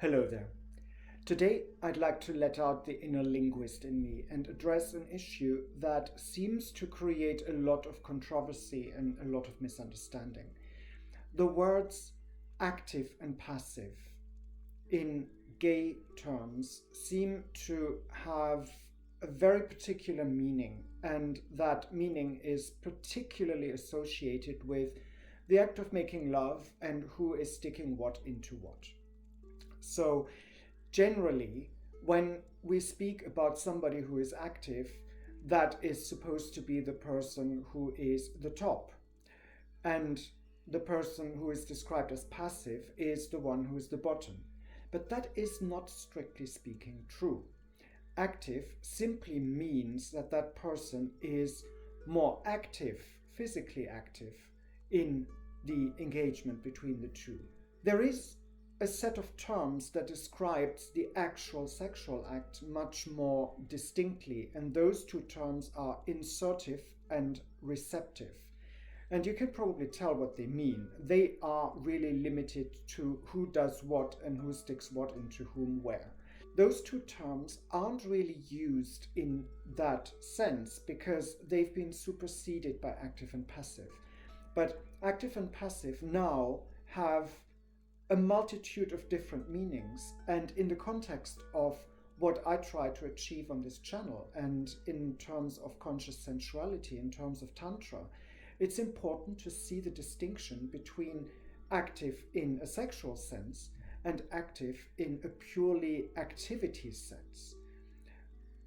Hello there. Today I'd like to let out the inner linguist in me and address an issue that seems to create a lot of controversy and a lot of misunderstanding. The words active and passive in gay terms seem to have a very particular meaning, and that meaning is particularly associated with the act of making love and who is sticking what into what. So, generally, when we speak about somebody who is active, that is supposed to be the person who is the top. And the person who is described as passive is the one who is the bottom. But that is not strictly speaking true. Active simply means that that person is more active, physically active, in the engagement between the two. There is a set of terms that describes the actual sexual act much more distinctly, and those two terms are insertive and receptive. And you can probably tell what they mean. They are really limited to who does what and who sticks what into whom where. Those two terms aren't really used in that sense because they've been superseded by active and passive. But active and passive now have a multitude of different meanings, and in the context of what I try to achieve on this channel and in terms of conscious sensuality, in terms of tantra, it's important to see the distinction between active in a sexual sense and active in a purely activity sense.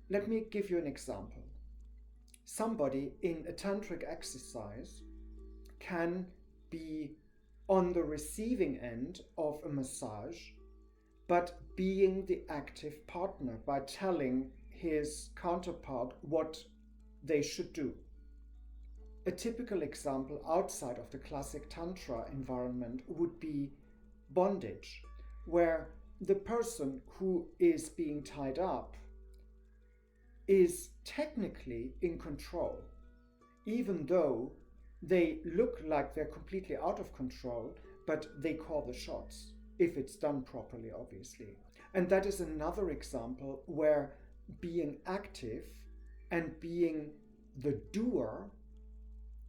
Let me give you an example. Somebody in a tantric exercise can be on the receiving end of a massage, but being the active partner by telling his counterpart what they should do. A typical example outside of the classic tantra environment would be bondage, where the person who is being tied up is technically in control, even though they look like they're completely out of control, but they call the shots, if it's done properly, obviously. And that is another example where being active and being the doer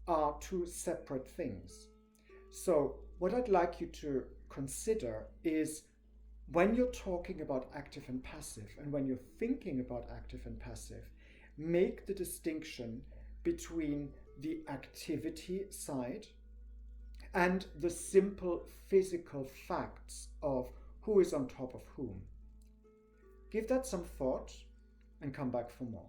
are two separate things. So what I'd like you to consider is, when you're talking about active and passive, and when you're thinking about active and passive, make the distinction between the activity side and the simple physical facts of who is on top of whom. Give that some thought and come back for more.